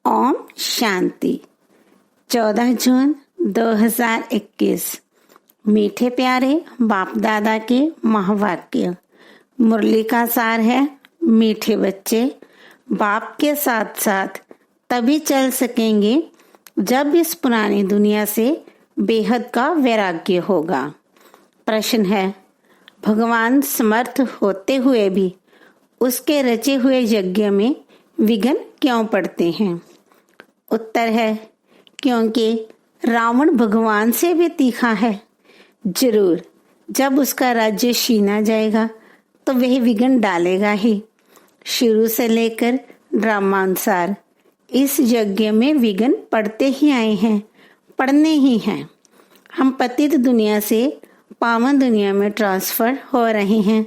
ओम शांति। 14 जून 2021। मीठे प्यारे बाप दादा के महावाक्य। मुरली का सार है, मीठे बच्चे बाप के साथ साथ तभी चल सकेंगे जब इस पुरानी दुनिया से बेहद का वैराग्य होगा। प्रश्न है, भगवान समर्थ होते हुए भी उसके रचे हुए यज्ञ में विघ्न क्यों पड़ते हैं? उत्तर है, क्योंकि रावण भगवान से भी तीखा है। जरूर जब उसका राज्य छीना जाएगा तो वह विघ्न डालेगा ही। शुरू से लेकर ड्रामानुसार इस यज्ञ में विघ्न पड़ते ही आए हैं, पड़ने ही हैं। हम पतित दुनिया से पावन दुनिया में ट्रांसफर हो रहे हैं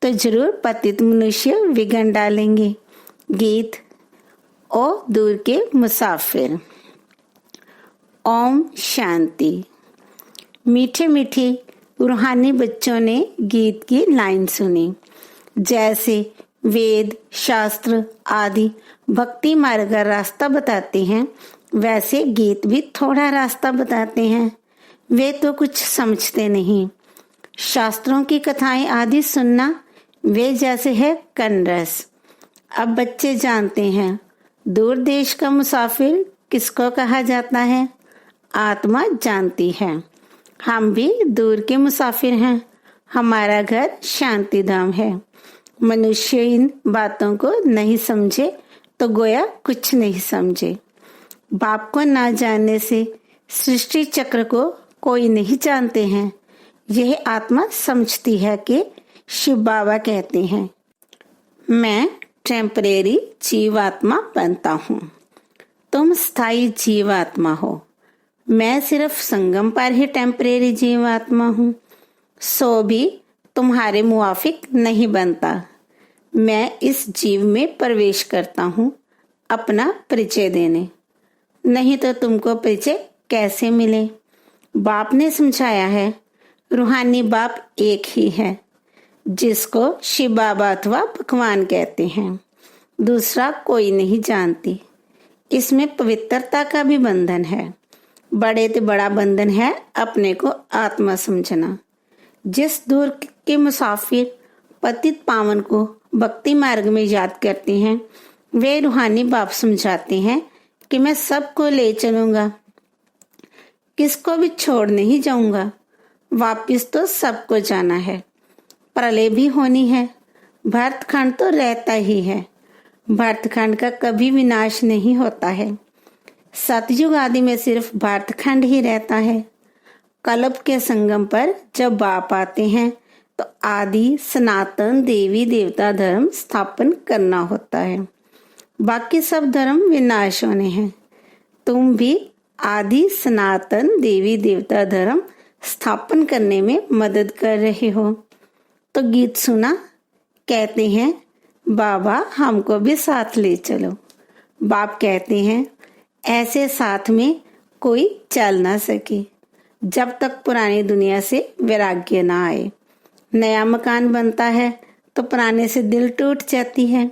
तो जरूर पतित मनुष्य विघ्न डालेंगे। गीत ओ दूर के मुसाफिर। ओम शांति। मीठे मीठे रूहानी बच्चों ने गीत की लाइन सुनी। जैसे वेद शास्त्र आदि भक्ति मार्ग का रास्ता बताते हैं, वैसे गीत भी थोड़ा रास्ता बताते हैं। वे तो कुछ समझते नहीं। शास्त्रों की कथाएं आदि सुनना वे जैसे है कनरस। अब बच्चे जानते हैं दूर देश का मुसाफिर किसको कहा जाता है। आत्मा जानती है हम भी दूर के मुसाफिर हैं। हमारा घर शांति धाम है। मनुष्य इन बातों को नहीं समझे तो गोया कुछ नहीं समझे। बाप को ना जानने से सृष्टि चक्र को कोई नहीं जानते हैं। यह आत्मा समझती है कि शिव बाबा कहते हैं, मैं टेम्परेरी जीवात्मा बनता हूँ, तुम स्थायी जीवात्मा हो। मैं सिर्फ संगम पर ही टेम्परेरी जीवात्मा हूँ, सो भी तुम्हारे मुआफिक नहीं बनता। मैं इस जीव में प्रवेश करता हूँ अपना परिचय देने, नहीं तो तुमको परिचय कैसे मिले। बाप ने समझाया है, रूहानी बाप एक ही है, जिसको शिव बाबा अथवा भगवान कहते हैं। दूसरा कोई नहीं जानती। इसमें पवित्रता का भी बंधन है। बड़े से बड़ा बंधन है अपने को आत्मा समझना। जिस दूर के मुसाफिर पतित पावन को भक्ति मार्ग में याद करते हैं, वे रूहानी बाप समझाते हैं कि मैं सबको ले चलूंगा, किसको भी छोड़ नहीं जाऊंगा। वापिस तो सबको जाना है। प्रलय भी होनी है। भरतखंड तो रहता ही है। भरतखंड का कभी विनाश नहीं होता है। सतयुग आदि में सिर्फ भरतखंड ही रहता है। कल्प के संगम पर जब बाप आते हैं तो आदि सनातन देवी देवता धर्म स्थापन करना होता है। बाकी सब धर्म विनाश होने हैं। तुम भी आदि सनातन देवी देवता धर्म स्थापन करने में मदद कर रहे हो। तो गीत सुना, कहते हैं बाबा हमको भी साथ ले चलो। बाप कहते हैं ऐसे साथ में कोई चल ना सके जब तक पुरानी दुनिया से वैराग्य ना आए। नया मकान बनता है तो पुराने से दिल टूट जाती है।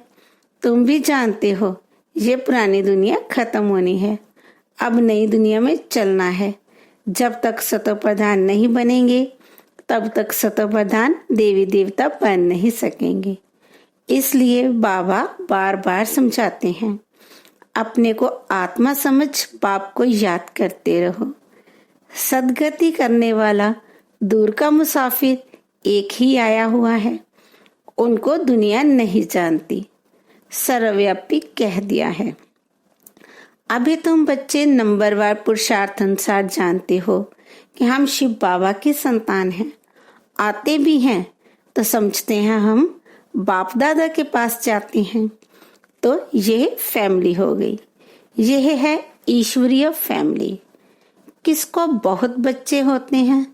तुम भी जानते हो ये पुरानी दुनिया खत्म होनी है, अब नई दुनिया में चलना है। जब तक सतो प्रधान नहीं बनेंगे तब तक सतो प्रधान देवी देवता बन नहीं सकेंगे। इसलिए बाबा बार बार समझाते हैं, अपने को आत्मा समझ बाप को याद करते रहो। सदगति करने वाला दूर का मुसाफिर एक ही आया हुआ है, उनको दुनिया नहीं जानती। सर्वव्यापी कह दिया है। अभी तुम बच्चे नंबरवार पुरुषार्थ अनुसार जानते हो कि हम शिव बाबा की संतान हैं। आते भी हैं तो समझते हैं हम बाप दादा के पास जाते हैं। तो यह फैमिली हो गई। यह है ईश्वरीय फैमिली। किसको बहुत बच्चे होते हैं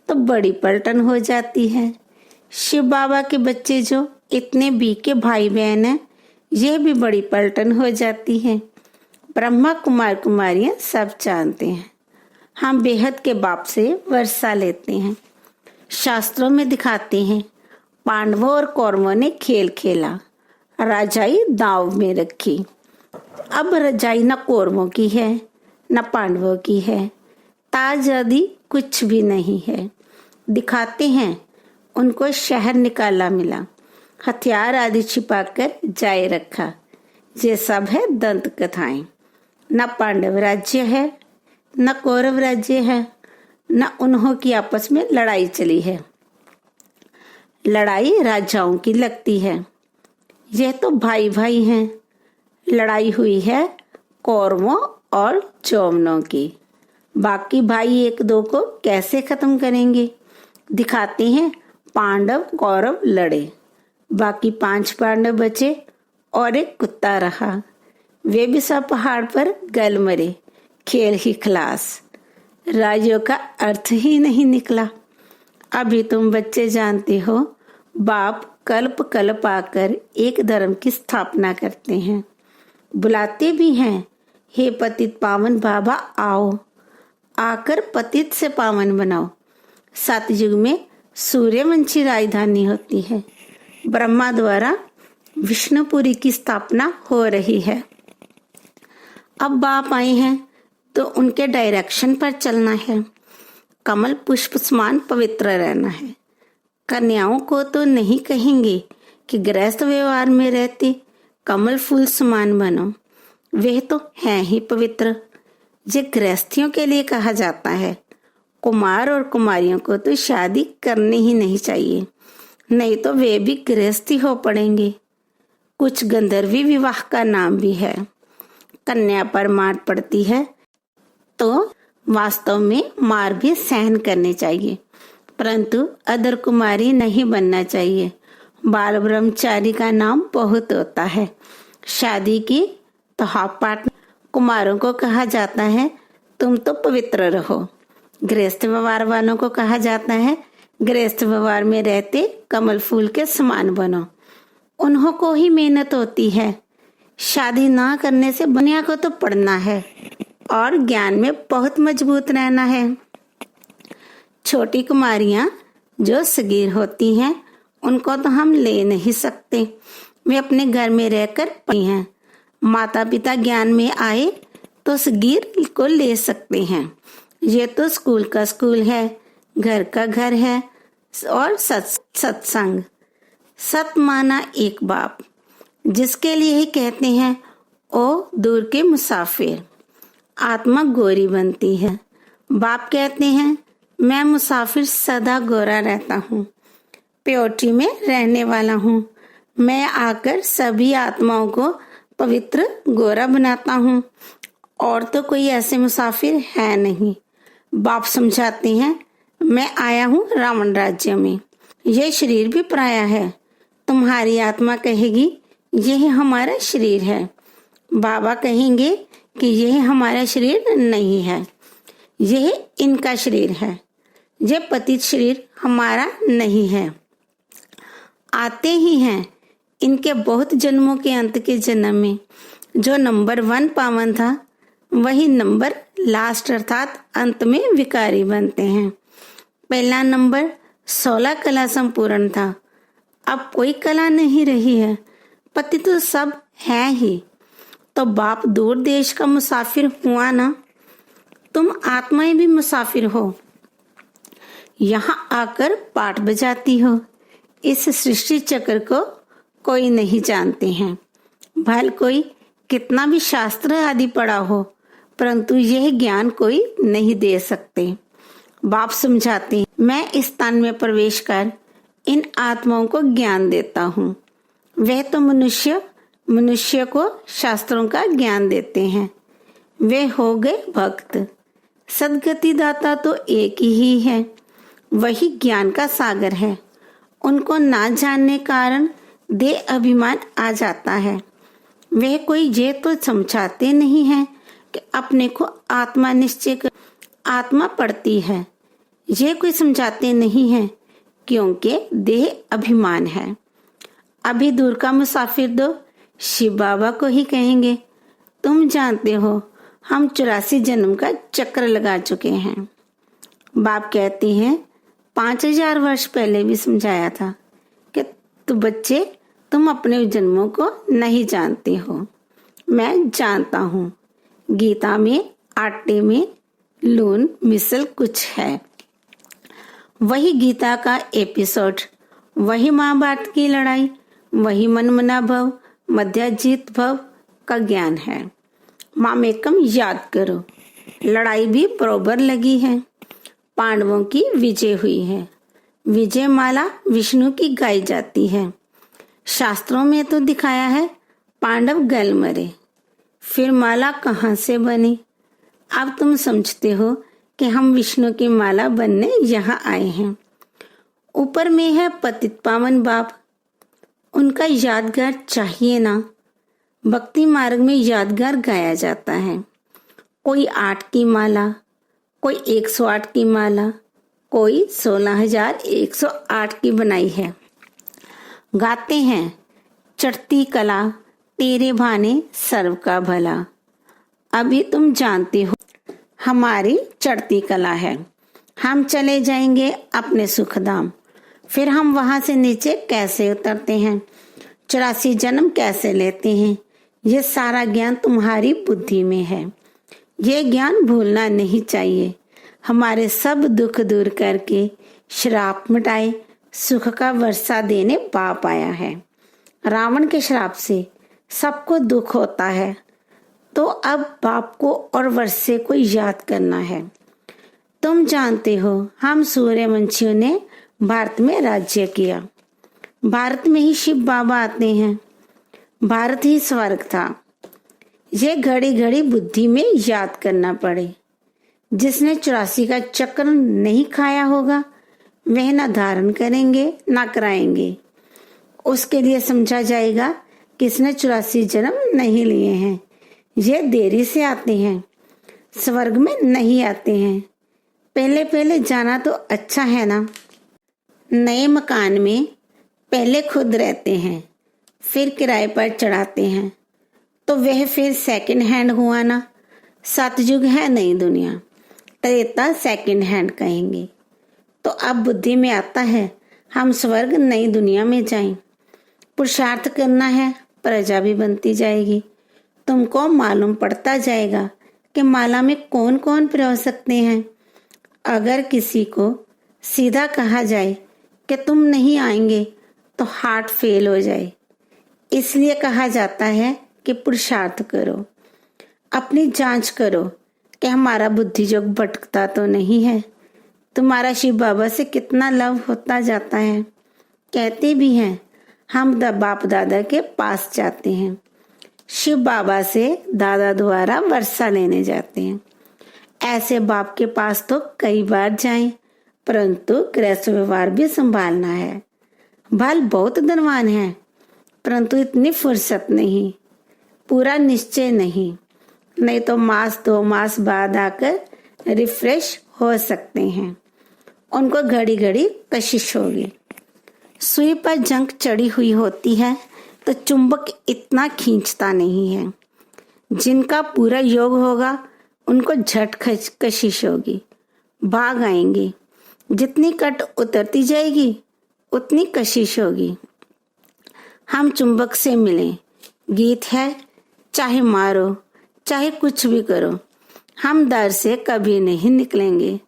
तो बड़ी पलटन हो जाती है। शिव बाबा के बच्चे जो इतने बीके भाई बहन हैं, यह भी बड़ी पलटन हो जाती है। ब्रह्मा कुमार कुमारियां सब जानते हैं। हम बेहद के बाप से वर्षा लेते हैं। शास्त्रों में दिखाते हैं पांडवों और कौरवों ने खेल खेला, राजाई दाव में रखी। अब रजाई न कौरवों की है न पांडवों की है, ताज आदि कुछ भी नहीं है। दिखाते हैं उनको शहर निकाला मिला, हथियार आदि छिपाकर जाए रखा। ये सब है दंत कथाएं। न पांडव राज्य है न कौरव राज्य है, न उन्हों की आपस में लड़ाई चली है। लड़ाई राजाओं की लगती है। यह तो भाई भाई हैं। लड़ाई हुई है कौरवों और चौवनों की। बाकी भाई एक दो को कैसे खत्म करेंगे? दिखाते हैं पांडव कौरव लड़े, बाकी 5 पांडव बचे और एक कुत्ता रहा। वे भी सब पहाड़ पर गल मरे, खेल ही खलास। राज्यों का अर्थ ही नहीं निकला। अभी तुम बच्चे जानते हो, बाप कल्प कल्प आकर एक धर्म की स्थापना करते हैं। बुलाते भी हैं, हे पतित पावन बाबा आओ, आकर पतित से पावन बनाओ। सतयुग में सूर्यवंशी राजधानी होती है। ब्रह्मा द्वारा विष्णुपुरी की स्थापना हो रही है। अब बाप आए हैं तो उनके डायरेक्शन पर चलना है। कमल पुष्प समान पवित्र रहना है। कन्याओं को तो नहीं कहेंगे कि गृहस्थ व्यवहार में रहते कमल फूल समान बनो, वे तो हैं ही पवित्र। ये गृहस्थियों के लिए कहा जाता है। कुमार और कुमारियों को तो शादी करनी ही नहीं चाहिए, नहीं तो वे भी गृहस्थी हो पड़ेंगे। कुछ गंधर्वी विवाह का नाम भी है। कन्या पर मार पड़ती है तो वास्तव में मार भी सहन करनी चाहिए, परंतु अदर कुमारी नहीं बनना चाहिए। बाल ब्रह्मचारी का नाम बहुत होता है। शादी की तो हापाट कुमारों को कहा जाता है तुम तो पवित्र रहो। गृहस्थ व्यवहार वालों को कहा जाता है गृहस्थ व्यवहार में रहते कमल फूल के समान बनो। उन्हों को ही मेहनत होती है। शादी ना करने से दुनिया को तो पढ़ना है और ज्ञान में बहुत मजबूत रहना है। छोटी कुमारियां जो सगीर होती हैं उनको तो हम ले नहीं सकते, वे अपने घर में रहकर पढ़ी हैं। माता पिता ज्ञान में आए तो सगीर को ले सकते हैं। ये तो स्कूल का स्कूल है, घर का घर है और सत्संग। सत माना एक बाप, जिसके लिए ही कहते हैं ओ दूर के मुसाफिर। आत्मा गोरी बनती है। बाप कहते हैं मैं मुसाफिर सदा गोरा रहता हूँ, प्योरिटी में रहने वाला हूँ। मैं आकर सभी आत्माओं को पवित्र गोरा बनाता हूँ, और तो कोई ऐसे मुसाफिर है नहीं। बाप समझाते हैं मैं आया हूँ रावण राज्य में। यह शरीर भी पराया है। तुम्हारी आत्मा कहेगी यह हमारा शरीर है। बाबा कहेंगे कि यह हमारा शरीर नहीं है, यह इनका शरीर है। यह पतित शरीर हमारा नहीं है। आते ही हैं इनके बहुत जन्मों के अंत के जन्म में। जो नंबर 1 पावन था वही नंबर लास्ट अर्थात अंत में विकारी बनते हैं। पहला नंबर 16 कला संपूर्ण था, अब कोई कला नहीं रही है। पति तो सब है ही। तो बाप दूर देश का मुसाफिर हुआ ना, तुम आत्माएं भी मुसाफिर हो। यहाँ आकर पाठ बजाती हो। इस सृष्टि चक्र को कोई नहीं जानते हैं। भले कोई कितना भी शास्त्र आदि पढ़ा हो, परंतु यह ज्ञान कोई नहीं दे सकते। बाप समझाते हैं मैं इस तन में प्रवेश कर इन आत्माओं को ज्ञान देता हूँ। वह तो मनुष्य को शास्त्रों का ज्ञान देते हैं। वे हो गए भक्त। सदगति दाता तो एक ही है, वही ज्ञान का सागर है। उनको ना जानने कारण देह अभिमान आ जाता है। वे कोई ये तो समझाते नहीं है कि अपने को आत्मा निश्चय कर आत्मा पड़ती है। ये कोई समझाते नहीं है क्योंकि देह अभिमान है। अभी दूर का मुसाफिर दो शिव बाबा को ही कहेंगे तुम जानते हो हम 84 जन्म का चक्र लगा चुके हैं। बाप कहते हैं 5000 वर्ष पहले भी समझाया था कि तो बच्चे तुम अपने जन्मों को नहीं जानते हो। मैं जानता हूँ। गीता में आटे में लून मिसल कुछ है। वही गीता का एपिसोड, वही महाभारत की लड़ाई, वही मनमना भव मध्याजित भव का ज्ञान है। मामेकम याद करो, लड़ाई भी बरोबर लगी है। पांडवों की विजय हुई है। विजय माला विष्णु की गाई जाती है। शास्त्रों में तो दिखाया है पांडव गल मरे, फिर माला कहाँ से बनी? अब तुम समझते हो कि हम विष्णु की माला बनने यहाँ आए हैं। ऊपर में है पतित पावन बाप, उनका यादगार चाहिए ना। भक्ति मार्ग में यादगार गाया जाता है। कोई 8 की माला, कोई 108 की माला, कोई 16,108 की बनाई है। गाते हैं चढ़ती कला तेरे भाने सर्व का भला। अभी तुम जानते हो हमारी चढ़ती कला है। हम चले जाएंगे अपने सुखधाम, फिर हम वहां से नीचे कैसे उतरते हैं, 84 जन्म कैसे लेते हैं, ये सारा ज्ञान तुम्हारी बुद्धि में है। ये ज्ञान भूलना नहीं चाहिए। हमारे सब दुख दूर करके श्राप मिटाए सुख का वर्षा देने बाप आया है। रावण के श्राप से सबको दुख होता है, तो अब बाप को और वर्षे को याद करना है। तुम जानते हो हम सूर्यवंशियों ने भारत में राज्य किया। भारत में ही शिव बाबा आते हैं। भारत ही स्वर्ग था। ये घड़ी घड़ी बुद्धि में याद करना पड़े। जिसने 84 का चक्र नहीं खाया होगा वह न धारण करेंगे न कराएंगे। उसके लिए समझा जाएगा किसने 84 जन्म नहीं लिए हैं। ये देरी से आते हैं, स्वर्ग में नहीं आते हैं। पहले पहले जाना तो अच्छा है ना। नए मकान में पहले खुद रहते हैं, फिर किराए पर चढ़ाते हैं, तो वह फिर सेकंड हैंड हुआ ना। सतयुग है नई दुनिया, त्रेता सेकंड हैंड कहेंगे। तो अब बुद्धि में आता है हम स्वर्ग नई दुनिया में जाएं। पुरुषार्थ करना है, प्रजा भी बनती जाएगी। तुमको मालूम पड़ता जाएगा कि माला में कौन कौन पिरो सकते हैं। अगर किसी को सीधा कहा जाए कि तुम नहीं आएंगे तो हार्ट फेल हो जाए। इसलिए कहा जाता है कि पुरुषार्थ करो, अपनी जांच करो कि हमारा बुद्धि योग भटकता तो नहीं है। तुम्हारा शिव बाबा से कितना लव होता जाता है। कहते भी हैं हम बाप दादा के पास जाते हैं, शिव बाबा से दादा द्वारा वर्षा लेने जाते हैं। ऐसे बाप के पास तो कई बार जाएं, परंतु गृहस्थ व्यवहार भी संभालना है। बाल बहुत धनवान है, परंतु इतनी फुर्सत नहीं, पूरा निश्चय नहीं तो मास 2 मास बाद आकर रिफ्रेश हो सकते हैं। उनको घड़ी घड़ी कशिश होगी। सुई पर जंग चढ़ी हुई होती है तो चुंबक इतना खींचता नहीं है। जिनका पूरा योग होगा उनको झट कशिश होगी, भाग आएंगे। जितनी कट उतरती जाएगी उतनी कशिश होगी। हम चुंबक से मिलें, गीत है चाहे मारो चाहे कुछ भी करो, हम दर से कभी नहीं निकलेंगे।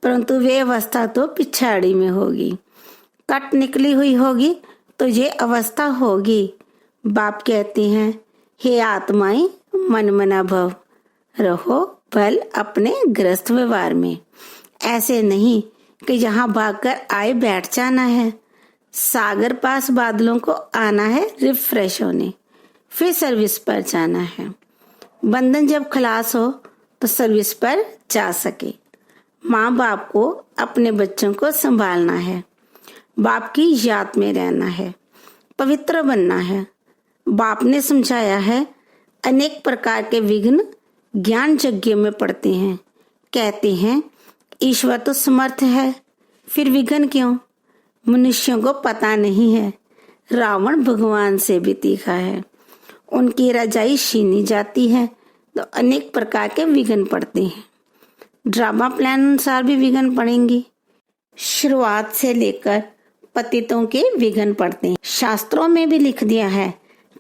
परंतु वे अवस्था तो पिछाड़ी में होगी। कट निकली हुई होगी तो ये अवस्था होगी। बाप कहते हैं हे आत्माएं मन मना भव, रहो भल अपने गृहस्थ व्यवहार में। ऐसे नहीं कि यहाँ भागकर आए बैठ जाना है। सागर पास बादलों को आना है रिफ्रेश होने, फिर सर्विस पर जाना है। बंधन जब खलास हो तो सर्विस पर जा सके। माँ बाप को अपने बच्चों को संभालना है, बाप की याद में रहना है, पवित्र बनना है। बाप ने समझाया है अनेक प्रकार के विघ्न ज्ञान यज्ञ में पड़ते हैं। कहते हैं ईश्वर तो समर्थ है, फिर विघ्न क्यों? मनुष्यों को पता नहीं है रावण भगवान से भी तीखा है। उनकी रजाई छीनी जाती है तो अनेक प्रकार के विघ्न पड़ते हैं। ड्रामा प्लान अनुसार भी विघ्न पड़ेंगे। शुरुआत से लेकर पतितों के विघ्न पड़ते हैं। शास्त्रों में भी लिख दिया है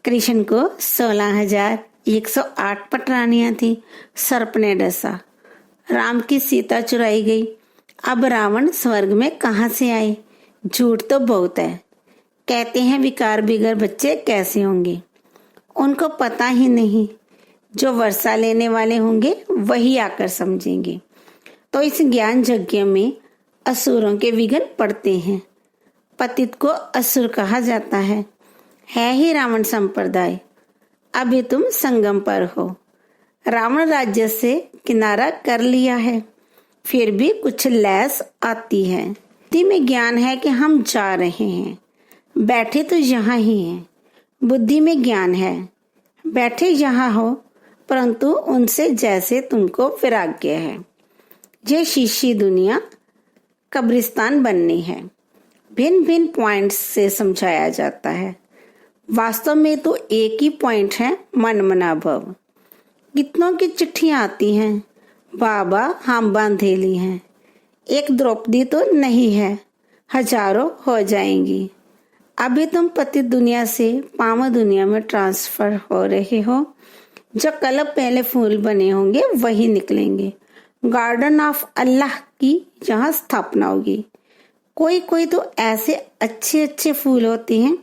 कृष्ण को 16,000 108 पटरानियां थी, सर्प ने डसा। राम की सीता चुराई गई। अब रावण स्वर्ग में कहाँ से आए? झूठ तो बहुत है। कहते हैं विकार बिगर बच्चे कैसे होंगे? उनको पता ही नहीं। जो वर्षा लेने वाले होंगे वही आकर समझेंगे। तो इस ज्ञान यज्ञ में असुरों के विघ्न पड़ते हैं। पतित को असुर कहा जाता है ही रावण संप्रदाय। अभी तुम संगम पर हो। रावण राज्य से किनारा कर लिया है, फिर भी कुछ लैस आती है। बुद्धि में ज्ञान है कि हम जा रहे हैं, बैठे तो यहाँ ही हैं। बुद्धि में ज्ञान है, बैठे यहाँ हो, परंतु उनसे जैसे तुमको वैराग्य है। ये शीशी दुनिया कब्रिस्तान बननी है। भिन्न भिन्न पॉइंट्स से समझाया जाता है। वास्तव में तो एक ही पॉइंट है, मन मना भव। कितनों की चिट्ठियां आती हैं, बाबा हम बांधेली हैं। एक द्रौपदी तो नहीं है, हजारों हो जाएंगी। अभी तुम पतित दुनिया से पावन दुनिया में ट्रांसफर हो रहे हो। जो कल पहले फूल बने होंगे वही निकलेंगे। गार्डन ऑफ अल्लाह की जहाँ स्थापना होगी। कोई कोई तो ऐसे अच्छे अच्छे फूल होते हैं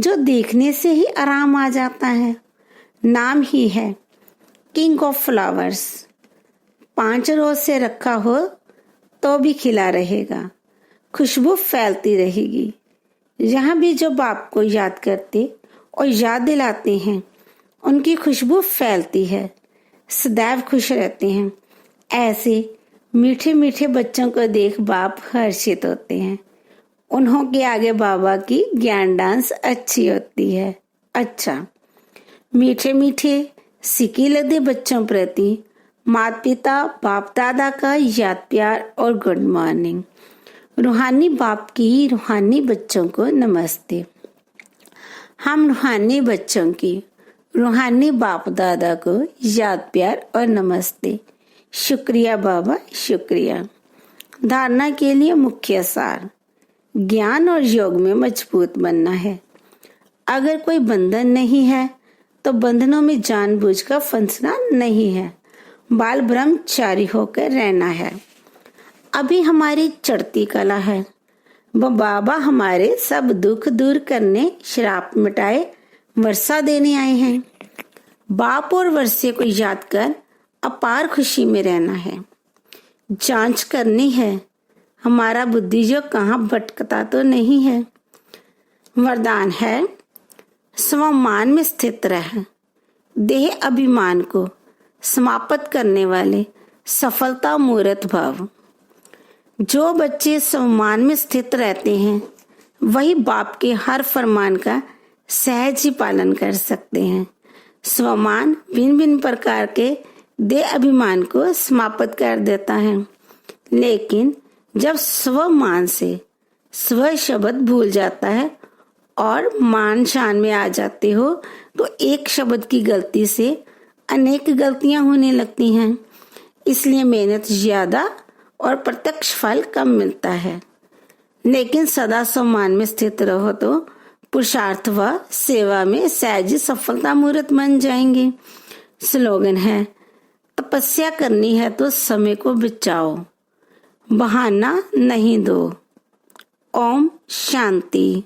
जो देखने से ही आराम आ जाता है। नाम ही है किंग ऑफ फ्लावर्स। 5 रोज से रखा हो तो भी खिला रहेगा, खुशबू फैलती रहेगी। यहाँ भी जो बाप को याद करते और याद दिलाते हैं उनकी खुशबू फैलती है, सदैव खुश रहते हैं। ऐसे मीठे मीठे बच्चों को देख बाप हर्षित होते हैं। उन्हों के आगे बाबा की ज्ञान डांस अच्छी होती है। अच्छा, मीठे मीठे सिकी लदे बच्चों प्रति माता पिता बाप दादा का याद प्यार और गुड मॉर्निंग। रूहानी बाप की रूहानी बच्चों को नमस्ते। हम रूहानी बच्चों की रूहानी बाप दादा को याद प्यार और नमस्ते। शुक्रिया बाबा, शुक्रिया। धारणा के लिए मुख्य सार, ज्ञान और योग में मजबूत बनना है। अगर कोई बंधन नहीं है तो बंधनों में जानबूझकर फंसना नहीं है। बाल ब्रह्मचारी होकर रहना है। अभी हमारी चढ़ती कला है। वो बाबा हमारे सब दुख दूर करने, श्राप मिटाए, वर्षा देने आए हैं। बाप और वर्षे को याद कर अपार खुशी में रहना है। जांच करनी है हमारा बुद्धि जो कहाँ भटकता तो नहीं है। वरदान है स्वमान में स्थित रह। देह अभिमान को समाप्त करने वाले सफलता मूर्त भाव। जो बच्चे स्वमान में स्थित रहते हैं वही बाप के हर फरमान का सहज ही पालन कर सकते हैं। स्वमान भिन्न भिन्न प्रकार के देह अभिमान को समाप्त कर देता है, लेकिन जब स्वमान से स्व शब्द भूल जाता है और मान शान में आ जाते हो तो एक शब्द की गलती से अनेक गलतियां होने लगती हैं। इसलिए मेहनत ज्यादा और प्रत्यक्ष फल कम मिलता है। लेकिन सदा सम्मान में स्थित रहो तो पुरुषार्थ व सेवा में सहज सफलता मूर्त बन जाएंगे। स्लोगन है, तपस्या करनी है तो समय को बचाओ, बहाना नहीं दो। ओम शांति।